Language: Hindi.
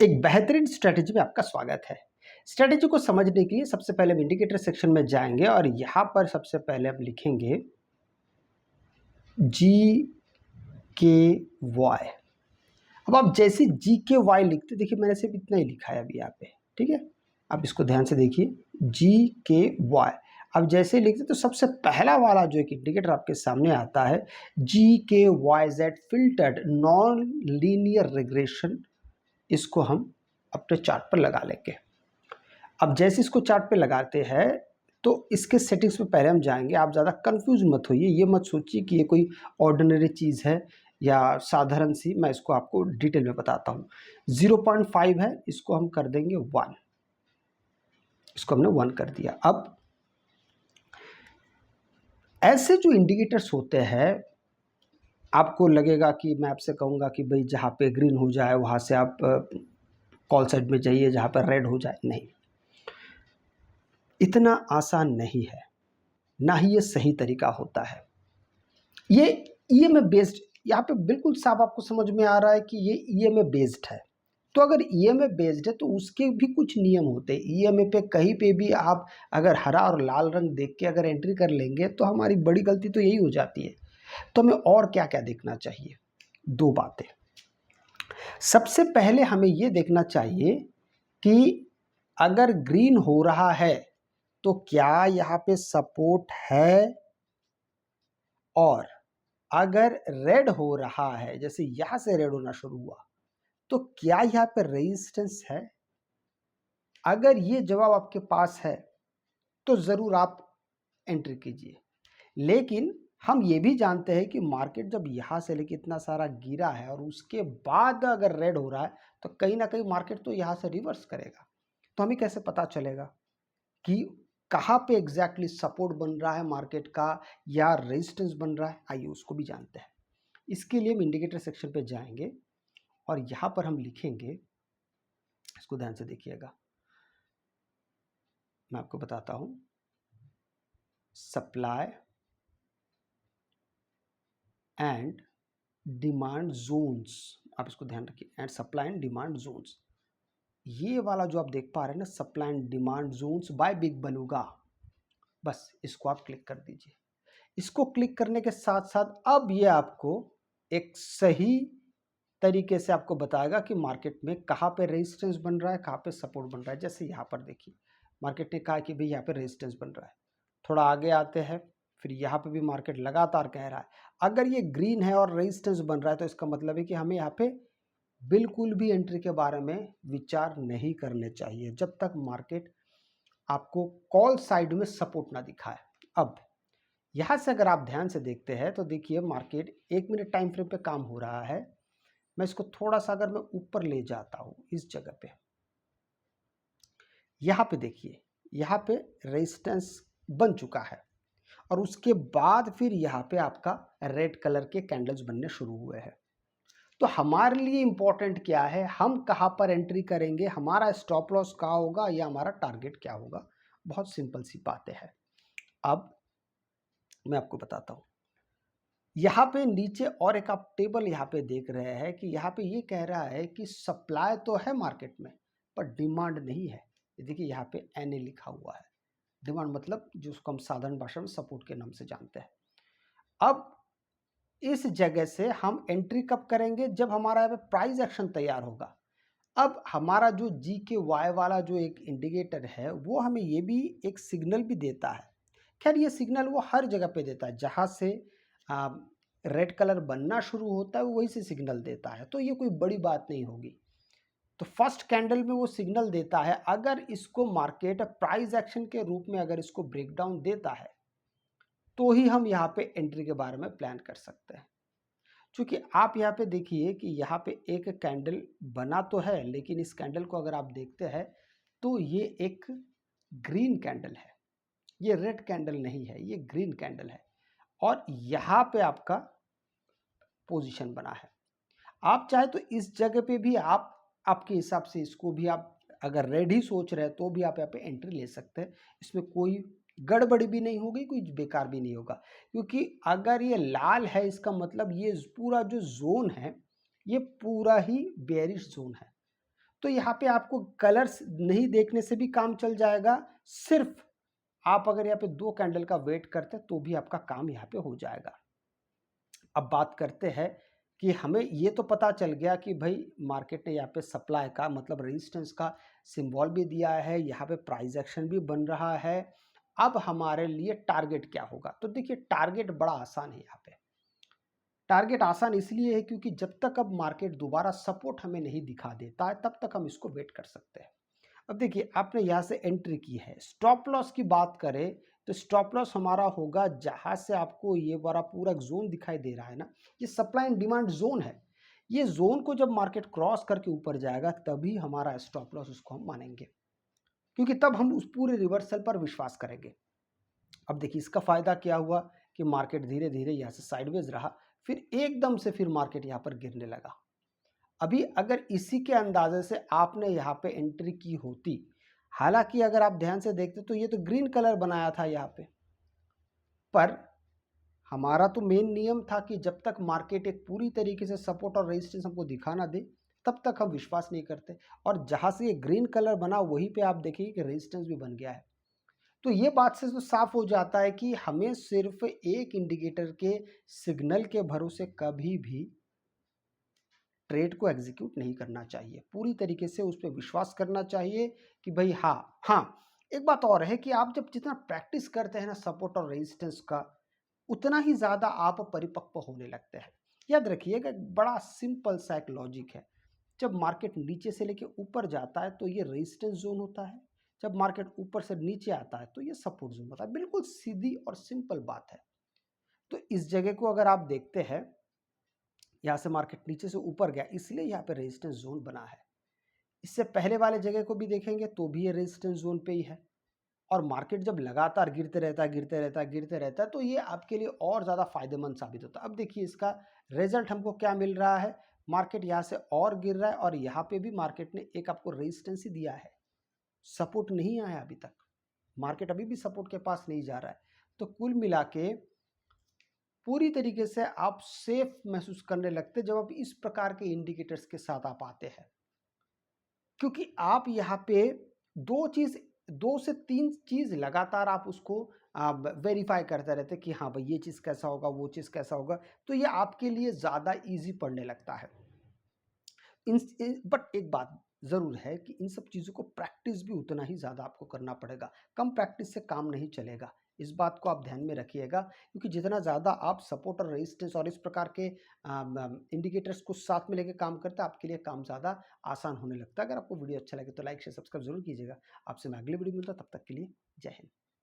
एक बेहतरीन स्ट्रैटेजी में आपका स्वागत है। स्ट्रैटेजी को समझने के लिए सबसे पहले हम इंडिकेटर सेक्शन में जाएंगे और यहाँ पर सबसे पहले हम लिखेंगे GKY। अब आप जैसे GKY लिखते, देखिए मैंने सिर्फ इतना ही लिखा है अभी यहाँ पे, ठीक है। आप इसको ध्यान से देखिए, GKY। अब जैसे लिखते तो सबसे पहला वाला जो एक इंडिकेटर आपके सामने आता है GKYZ filtered non linear regression, इसको हम अपने चार्ट पर लगा लेंगे। अब जैसे इसको चार्ट पे लगाते हैं तो इसके सेटिंग्स पे पहले हम जाएंगे। आप ज़्यादा कंफ्यूज मत होइए, ये मत सोचिए कि ये कोई ऑर्डिनरी चीज़ है या साधारण सी। मैं इसको आपको डिटेल में बताता हूँ। 0.5 है, इसको हम कर देंगे 1। इसको हमने 1 कर दिया। अब ऐसे जो इंडिकेटर्स होते हैं, आपको लगेगा कि मैं आपसे कहूँगा कि भाई जहाँ पे ग्रीन हो जाए वहाँ से आप कॉल साइड में जाइए, जहाँ पर रेड हो जाए। नहीं, इतना आसान नहीं है, ना ही ये सही तरीका होता है। ये ईएमए बेस्ड, यहाँ पे बिल्कुल साफ आपको समझ में आ रहा है कि ये ईएमए बेस्ड है। तो अगर ईएमए बेस्ड है तो उसके भी कुछ नियम होते हैं। ईएमए पे कहीं पे भी आप अगर हरा और लाल रंग देख के अगर एंट्री कर लेंगे तो हमारी बड़ी गलती तो यही हो जाती है। तो हमें और क्या क्या देखना चाहिए? दो बातें। सबसे पहले हमें ये देखना चाहिए कि अगर ग्रीन हो रहा है तो क्या यहाँ पे सपोर्ट है, और अगर रेड हो रहा है, जैसे यहां से रेड होना शुरू हुआ, तो क्या यहाँ पे रेजिस्टेंस है? अगर ये जवाब आपके पास है तो जरूर आप एंट्री कीजिए। लेकिन हम ये भी जानते हैं कि मार्केट जब यहां से लेके इतना सारा गिरा है और उसके बाद अगर रेड हो रहा है तो कहीं ना कहीं मार्केट तो यहां से रिवर्स करेगा। तो हमें कैसे पता चलेगा कि कहाँ पे एग्जैक्टली सपोर्ट बन रहा है मार्केट का या रेजिस्टेंस बन रहा है? आइए उसको भी जानते हैं। इसके लिए हम इंडिकेटर सेक्शन पे जाएंगे और यहाँ पर हम लिखेंगे, इसको ध्यान से देखिएगा, मैं आपको बताता हूँ। सप्लाई एंड डिमांड जोन्स, आप इसको ध्यान रखिए, and supply and demand zones. ये वाला जो आप देख पा रहे हैं ना, supply and demand zones by big Beluga, बस इसको आप क्लिक कर दीजिए। इसको क्लिक करने के साथ साथ अब ये आपको एक सही तरीके से आपको बताएगा कि मार्केट में कहाँ पे रेजिस्टेंस बन रहा है, कहाँ पे सपोर्ट बन रहा है। जैसे यहाँ पर देखिए, मार्केट ने कहा कि भाई यहाँ पे रेजिस्टेंस बन रहा है। थोड़ा आगे आते हैं, फिर यहाँ पे भी मार्केट लगातार कह रहा है अगर ये ग्रीन है और रेजिस्टेंस बन रहा है तो इसका मतलब है कि हमें यहाँ पे बिल्कुल भी एंट्री के बारे में विचार नहीं करने चाहिए जब तक मार्केट आपको कॉल साइड में सपोर्ट ना दिखाए। अब यहाँ से अगर आप ध्यान से देखते हैं तो देखिए मार्केट 1 मिनट टाइम फ्रेम पे काम हो रहा है। मैं इसको थोड़ा सा अगर मैं ऊपर ले जाता हूं इस जगह पे, यहाँ पे देखिए, यहाँ पे रेजिस्टेंस बन चुका है और उसके बाद फिर यहाँ पे आपका रेड कलर के कैंडल्स बनने शुरू हुए हैं। तो हमारे लिए इंपॉर्टेंट क्या है, हम कहाँ पर एंट्री करेंगे, हमारा स्टॉप लॉस क्या होगा या हमारा टारगेट क्या होगा? बहुत सिंपल सी बातें हैं। अब मैं आपको बताता हूँ। यहाँ पे नीचे और एक आप टेबल यहाँ पे देख रहे हैं कि यहाँ पे ये कह रहा है कि सप्लाई तो है मार्केट में पर डिमांड नहीं है। ये देखिए यहाँ पे एनए लिखा हुआ है। डिमांड मतलब जिसको हम साधारण भाषा में सपोर्ट के नाम से जानते हैं। अब इस जगह से हम एंट्री कब करेंगे? जब हमारा यहाँ पे प्राइस एक्शन तैयार होगा। अब हमारा जो GKY वाला जो एक इंडिकेटर है वो हमें ये भी एक सिग्नल भी देता है। खैर ये सिग्नल वो हर जगह पे देता है, जहाँ से रेड कलर बनना शुरू होता है वही से सिग्नल देता है, तो ये कोई बड़ी बात नहीं होगी। तो फर्स्ट कैंडल में वो सिग्नल देता है, अगर इसको मार्केट प्राइस एक्शन के रूप में अगर इसको ब्रेकडाउन देता है तो ही हम यहाँ पे एंट्री के बारे में प्लान कर सकते हैं। क्योंकि आप यहाँ पे देखिए कि यहाँ पे एक कैंडल बना तो है, लेकिन इस कैंडल को अगर आप देखते हैं तो ये एक ग्रीन कैंडल है, ये रेड कैंडल नहीं है, ये ग्रीन कैंडल है और यहाँ पे आपका पोजीशन बना है। आप चाहे तो इस जगह पे भी आप आपके हिसाब से इसको भी आप अगर रेड ही सोच रहे हैं तो भी आप यहाँ पे एंट्री ले सकते हैं। इसमें कोई गड़बड़ी भी नहीं होगी, कोई बेकार भी नहीं होगा। क्योंकि अगर ये लाल है इसका मतलब ये पूरा जो जोन है ये पूरा ही बेयरिश जोन है। तो यहाँ पे आपको कलर्स नहीं देखने से भी काम चल जाएगा। सिर्फ आप अगर यहाँ पे 2 कैंडल का वेट करते हैं तो भी आपका काम यहाँ पे हो जाएगा। अब बात करते हैं कि हमें ये तो पता चल गया कि भाई मार्केट ने यहाँ पे सप्लाई का मतलब रेजिस्टेंस का सिंबल भी दिया है, यहाँ पे प्राइस एक्शन भी बन रहा है। अब हमारे लिए टारगेट क्या होगा? तो देखिए टारगेट बड़ा आसान है यहाँ पे। टारगेट आसान इसलिए है क्योंकि जब तक अब मार्केट दोबारा सपोर्ट हमें नहीं दिखा देता है तब तक हम इसको वेट कर सकते हैं। अब देखिए आपने यहाँ से एंट्री की है। स्टॉप लॉस की बात करें तो स्टॉप लॉस हमारा होगा जहाँ से आपको ये वाला पूरा जोन दिखाई दे रहा है ना, ये सप्लाई एंड डिमांड जोन है। ये जोन को जब मार्केट क्रॉस करके ऊपर जाएगा तभी हमारा स्टॉप लॉस उसको हम मानेंगे, क्योंकि तब हम उस पूरे रिवर्सल पर विश्वास करेंगे। अब देखिए इसका फायदा क्या हुआ कि मार्केट धीरे धीरे यहाँ से साइडवेज रहा, फिर एकदम से फिर मार्केट यहाँ पर गिरने लगा। अभी अगर इसी के अंदाजे से आपने यहाँ पे एंट्री की होती, हालांकि अगर आप ध्यान से देखते तो ये तो ग्रीन कलर बनाया था यहाँ पे, पर हमारा तो मेन नियम था कि जब तक मार्केट एक पूरी तरीके से सपोर्ट और रेजिस्टेंस हमको दिखा ना दे तब तक हम विश्वास नहीं करते। और जहाँ से ये ग्रीन कलर बना वहीं पे आप देखिए कि रेजिस्टेंस भी बन गया है। तो ये बात से तो साफ हो जाता है कि हमें सिर्फ एक इंडिकेटर के सिग्नल के भरोसे कभी भी ट्रेड को एग्जीक्यूट नहीं करना चाहिए। पूरी तरीके से उस पर विश्वास करना चाहिए कि भाई हाँ, एक बात और है कि आप जब जितना प्रैक्टिस करते हैं ना सपोर्ट और रेजिस्टेंस का, उतना ही ज़्यादा आप परिपक्व होने लगते हैं। याद रखिएगा एक बड़ा सिंपल सा एक लॉजिक है। जब मार्केट नीचे से लेके ऊपर जाता है तो ये रेजिस्टेंस जोन होता है, जब मार्केट ऊपर से नीचे आता है तो ये सपोर्ट जोन होता है। बिल्कुल सीधी और सिंपल बात है। तो इस जगह को अगर आप देखते हैं, यहाँ से मार्केट नीचे से ऊपर गया इसलिए यहाँ पे रेजिस्टेंस जोन बना है। इससे पहले वाले जगह को भी देखेंगे तो भी ये रेजिस्टेंस जोन पे ही है। और मार्केट जब लगातार गिरते रहता है तो ये आपके लिए और ज़्यादा फायदेमंद साबित होता है। अब देखिए इसका रिजल्ट हमको क्या मिल रहा है, मार्केट यहाँ से और गिर रहा है और यहाँ पे भी मार्केट ने एक आपको रेजिस्टेंस ही दिया है, सपोर्ट नहीं आया अभी तक। मार्केट अभी भी सपोर्ट के पास नहीं जा रहा है। तो कुल मिला के पूरी तरीके से आप सेफ महसूस करने लगते जब आप इस प्रकार के इंडिकेटर्स के साथ आप आते हैं, क्योंकि आप यहाँ पे दो चीज 2 से 3 चीज लगातार आप उसको वेरीफाई करते रहते कि हाँ भाई ये चीज कैसा होगा, वो चीज कैसा होगा। तो ये आपके लिए ज्यादा इजी पड़ने लगता है। बट एक बात ज़रूर है कि इन सब चीज़ों को प्रैक्टिस भी उतना ही ज़्यादा आपको करना पड़ेगा। कम प्रैक्टिस से काम नहीं चलेगा। इस बात को आप ध्यान में रखिएगा, क्योंकि जितना ज़्यादा आप सपोर्ट और रेजिस्टेंस और इस प्रकार के इंडिकेटर्स को साथ में लेके काम करते हैं, आपके लिए काम ज़्यादा आसान होने लगता है। अगर आपको वीडियो अच्छा लगे तो लाइक शेयर सब्सक्राइब जरूर कीजिएगा। आपसे मैं अगली वीडियो मिलता हूँ, तब तक के लिए जय हिंद।